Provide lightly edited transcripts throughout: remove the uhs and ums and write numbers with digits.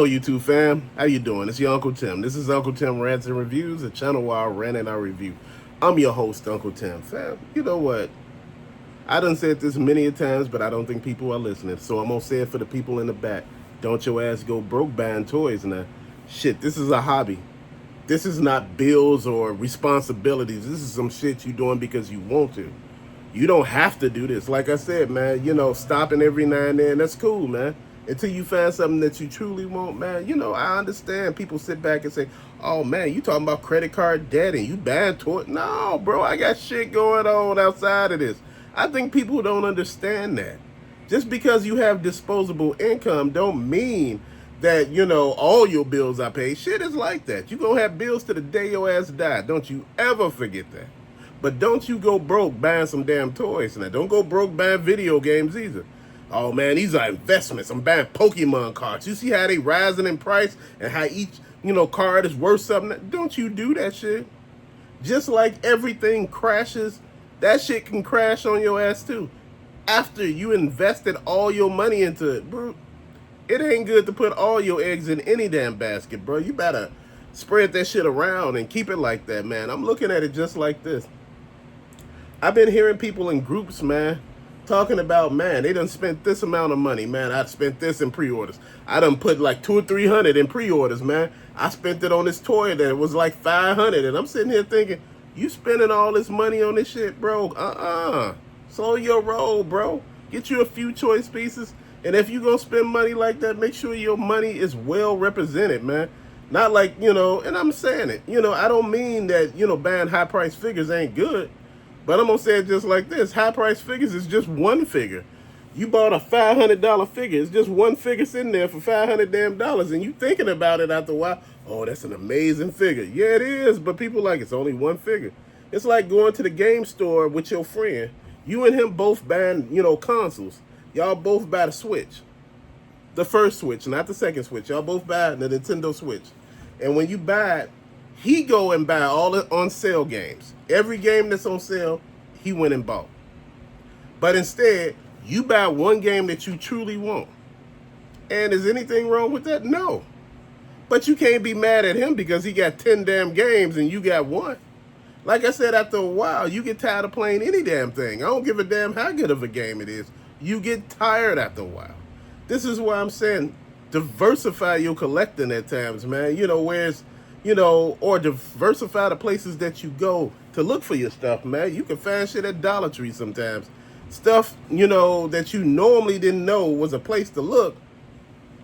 Hello YouTube fam, how you doing? It's your Uncle Tim. This is Uncle Tim Rants and Reviews, a channel where I rant and I review. I'm your host, Uncle Tim. Fam, you know what? I done said this many a times, but I don't think people are listening. So I'm gonna say it for the people in the back. Don't your ass go broke buying toys now. Shit, this is a hobby. This is not bills or responsibilities. This is some shit you doing because you want to. You don't have to do this. Like I said, man, stopping every now and then, that's cool, man. Until you find something that you truly want, man. I understand people sit back and say, oh, man, you talking about credit card debt and you buying toy. No, bro, I got shit going on outside of this. I think people don't understand that. Just because you have disposable income don't mean that, all your bills are paid. Shit is like that. You gonna have bills to the day your ass die. Don't you ever forget that. But don't you go broke buying some damn toys. Now, don't go broke buying video games either. Oh man, these are investments. I'm buying Pokemon cards. You see how they rising in price and how each, card is worth something? Don't you do that shit. Just like everything crashes, that shit can crash on your ass too. After you invested all your money into it, bro, it ain't good to put all your eggs in any damn basket, bro. You better spread that shit around and keep it like that, man. I'm looking at it just like this. I've been hearing people in groups, man, talking about, man, they done spent this amount of money, man. I spent this in pre-orders. I done put like 200 or 300 in pre-orders, man. I spent it on this toy that was like 500, and I'm sitting here thinking, you spending all this money on this shit, bro? Slow your roll, bro. Get you a few choice pieces, and if you gonna spend money like that, make sure your money is well represented, man. Not like, and I'm saying it, I don't mean that, buying high price figures ain't good. But I'm going to say it just like this. High price figures is just one figure. You bought a $500 figure. It's just one figure sitting there for $500 damn dollars. And you thinking about it after a while. Oh, that's an amazing figure. Yeah, it is. But people like it's only one figure. It's like going to the game store with your friend. You and him both buying, consoles. Y'all both buy the Switch. The first Switch, not the second Switch. Y'all both buy the Nintendo Switch. And when you buy it, he go and buy all the on sale games. Every game that's on sale, he went and bought. But instead, you buy one game that you truly want. And is anything wrong with that? No. But you can't be mad at him because he got 10 damn games and you got one. Like I said, after a while, you get tired of playing any damn thing. I don't give a damn how good of a game it is. You get tired after a while. This is why I'm saying diversify your collecting at times, man. Or diversify the places that you go to look for your stuff, man. You can find shit at Dollar Tree sometimes. Stuff, that you normally didn't know was a place to look.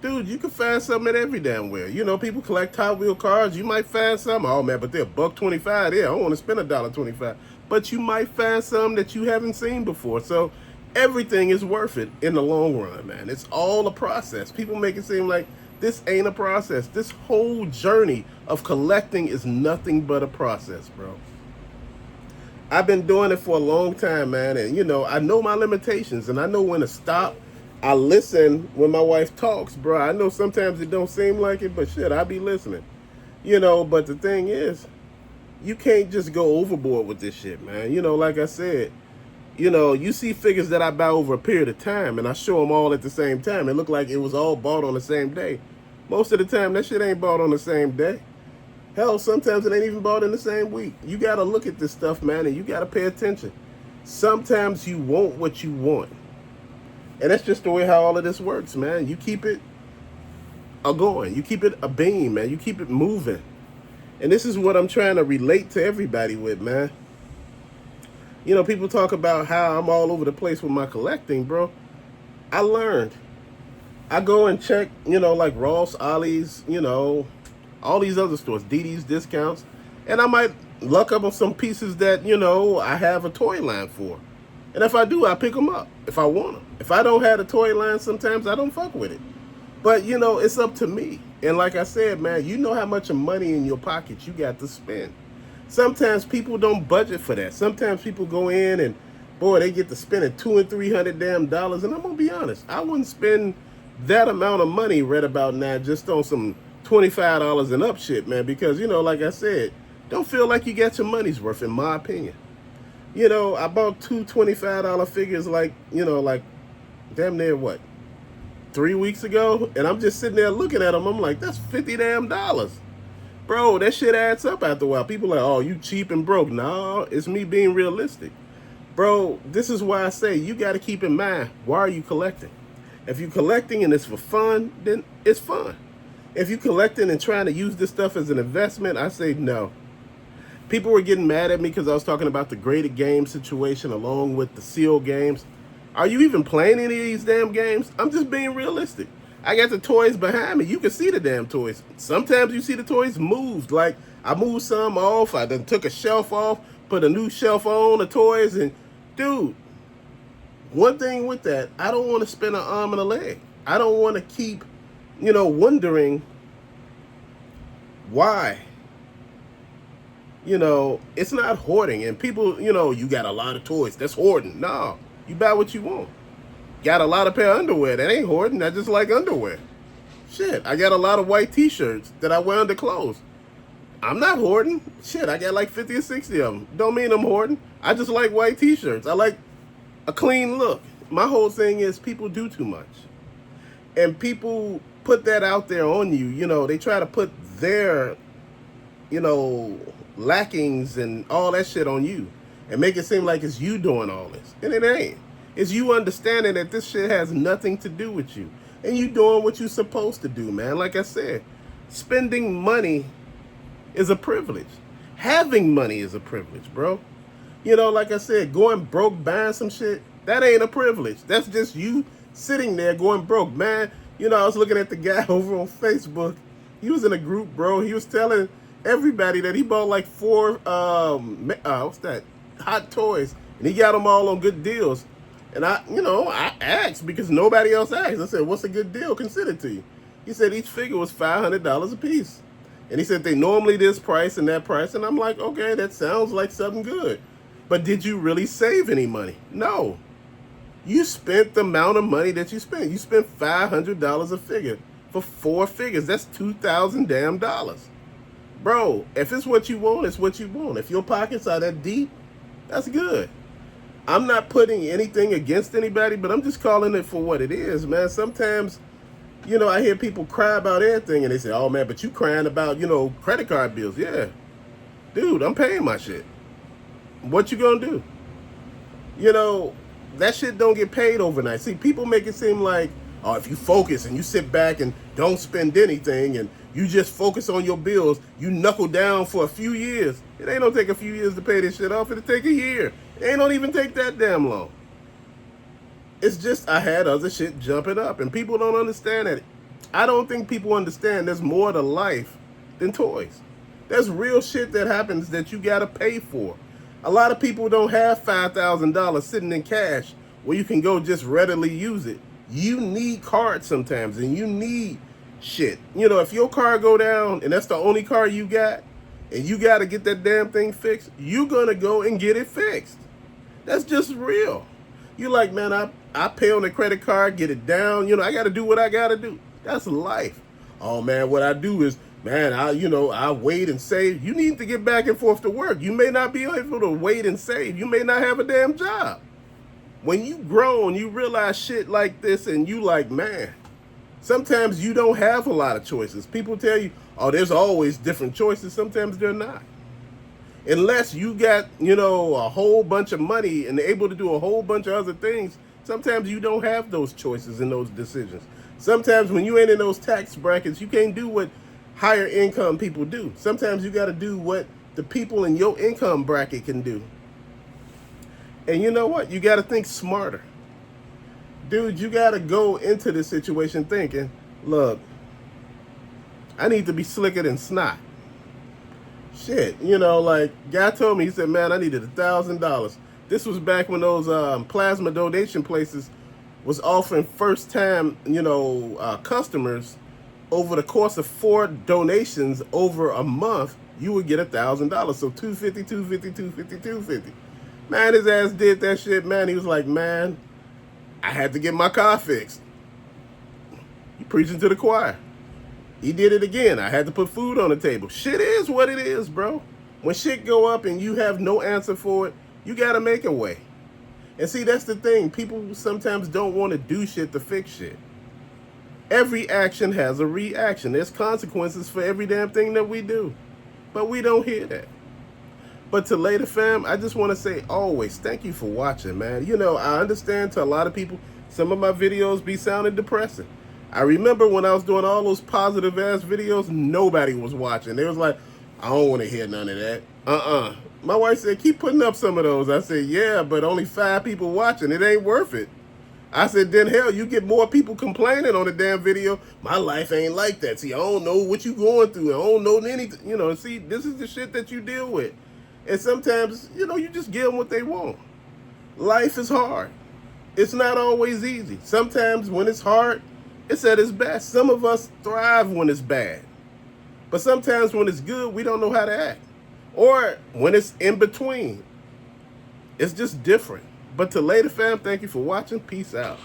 Dude, you can find something at every damn where. People collect Hot Wheel cars. You might find some. Oh, man, but they're $1.25. Yeah, I don't want to spend $1.25. But you might find some that you haven't seen before. So everything is worth it in the long run, man. It's all a process. People make it seem like this ain't a process. This whole journey of collecting is nothing but a process, bro. I've been doing it for a long time, man. And, I know my limitations and I know when to stop. I listen when my wife talks, bro. I know sometimes it don't seem like it, but shit, I be listening. But the thing is, you can't just go overboard with this shit, man. Like I said, you see figures that I buy over a period of time and I show them all at the same time. It looked like it was all bought on the same day. Most of the time, that shit ain't bought on the same day. Hell, sometimes it ain't even bought in the same week. You got to look at this stuff, man, and you got to pay attention. Sometimes you want what you want. And that's just the way how all of this works, man. You keep it going. You keep it a beam, man. You keep it moving. And this is what I'm trying to relate to everybody with, man. People talk about how I'm all over the place with my collecting, bro. I learned. I go and check, like Ross, Ollie's, all these other stores, DD's discounts. And I might luck up on some pieces that, I have a toy line for. And if I do, I pick them up if I want them. If I don't have a toy line, sometimes I don't fuck with it. But, it's up to me. And like I said, man, you know how much of money in your pocket you got to spend. Sometimes people don't budget for that. Sometimes people go in and, boy, they get to spending $200 and $300 damn dollars. And I'm going to be honest, I wouldn't spend that amount of money right about now just on some $25 and up shit, man. Because, like I said, don't feel like you got your money's worth, in my opinion. I bought two $25 figures like damn near what? 3 weeks ago, and I'm just sitting there looking at them. I'm like, that's $50 damn. Bro, that shit adds up after a while. People are like, oh, you cheap and broke. No, it's me being realistic. Bro, this is why I say you got to keep in mind, why are you collecting? If you're collecting and it's for fun, then it's fun. If you're collecting and trying to use this stuff as an investment, I say no. People were getting mad at me because I was talking about the graded game situation along with the sealed games. Are you even playing any of these damn games? I'm just being realistic. I got the toys behind me. You can see the damn toys. Sometimes you see the toys moved. Like, I moved some off. I then took a shelf off, put a new shelf on the toys. And, dude, one thing with that, I don't want to spend an arm and a leg. I don't want to keep, wondering why. It's not hoarding. And people, you got a lot of toys. That's hoarding. No, you buy what you want. Got a lot of pair of underwear. That ain't hoarding. I just like underwear. Shit, I got a lot of white t-shirts that I wear under clothes. I'm not hoarding. Shit, I got like 50 or 60 of them. Don't mean I'm hoarding. I just like white t-shirts. I like a clean look. My whole thing is people do too much. And people put that out there on you. They try to put their, lackings and all that shit on you and make it seem like it's you doing all this. And it ain't. It's you understanding that this shit has nothing to do with you. And you doing what you're supposed to do, man. Like I said, spending money is a privilege. Having money is a privilege, bro. Like I said, going broke buying some shit, that ain't a privilege. That's just you sitting there going broke, man. I was looking at the guy over on Facebook. He was in a group, bro. He was telling everybody that he bought like 4, hot toys. And he got them all on good deals. And I asked because nobody else asked. I said, what's a good deal considered to you? He said each figure was $500 a piece. And he said they normally this price and that price. And I'm like, okay, that sounds like something good. But did you really save any money? No. You spent the amount of money that you spent. You spent $500 a figure for 4 figures. That's $2,000 damn. Bro, if it's what you want, it's what you want. If your pockets are that deep, that's good. I'm not putting anything against anybody, but I'm just calling it for what it is, man. Sometimes, I hear people cry about everything, and they say, oh, man, but you crying about, credit card bills. Yeah. Dude, I'm paying my shit. What you gonna do? That shit don't get paid overnight. See, people make it seem like, oh, if you focus and you sit back and don't spend anything and you just focus on your bills, you knuckle down for a few years. It ain't gonna take a few years to pay this shit off. It'll take a year. It ain't don't even take that damn long. It's just I had other shit jumping up, and people don't understand that. I don't think people understand there's more to life than toys. There's real shit that happens that you gotta pay for. A lot of people don't have $5,000 sitting in cash where you can go just readily use it. You need cards sometimes, and you need shit. If your car go down and that's the only car you got, and you got to get that damn thing fixed, you're going to go and get it fixed. That's just real. You like, man, I pay on the credit card, get it down. I got to do what I got to do. That's life. Oh, man, what I do is, man, I wait and save. You need to get back and forth to work. You may not be able to wait and save. You may not have a damn job. When you grow and you realize shit like this and you like, man, sometimes you don't have a lot of choices. People tell you, oh, there's always different choices. Sometimes they're not. Unless you got, a whole bunch of money and able to do a whole bunch of other things, sometimes you don't have those choices and those decisions. Sometimes when you ain't in those tax brackets, you can't do what higher income people do. Sometimes you got to do what the people in your income bracket can do. And you know what? You got to think smarter. Dude, you got to go into this situation thinking, look, I need to be slicker than snot. Shit, like, guy told me, he said, man, I needed $1,000. This was back when those plasma donation places was offering first-time, customers over the course of 4 donations over a month, you would get $1,000. So $250, $250, $250, $250. Man, his ass did that shit, man. He was like, man, I had to get my car fixed. He preaching to the choir. He did it again. I had to put food on the table. Shit is what it is, bro. When shit go up and you have no answer for it, you got to make a way. And see, that's the thing. People sometimes don't want to do shit to fix shit. Every action has a reaction. There's consequences for every damn thing that we do. But we don't hear that. But to later fam, I just want to say always thank you for watching, man. You know, I understand to a lot of people, some of my videos be sounding depressing. I remember when I was doing all those positive ass videos, nobody was watching. They was like, I don't want to hear none of that. My wife said, keep putting up some of those. I said, yeah, but only 5 people watching. It ain't worth it. I said, then hell, you get more people complaining on the damn video. My life ain't like that. See, I don't know what you going through. I don't know anything. You know, see, this is the shit that you deal with. And sometimes, you know, you just give them what they want. Life is hard. It's not always easy. Sometimes when it's hard, it's at its best. Some of us thrive when it's bad. But sometimes when it's good, we don't know how to act. Or when it's in between. It's just different. But to later fam, thank you for watching. Peace out.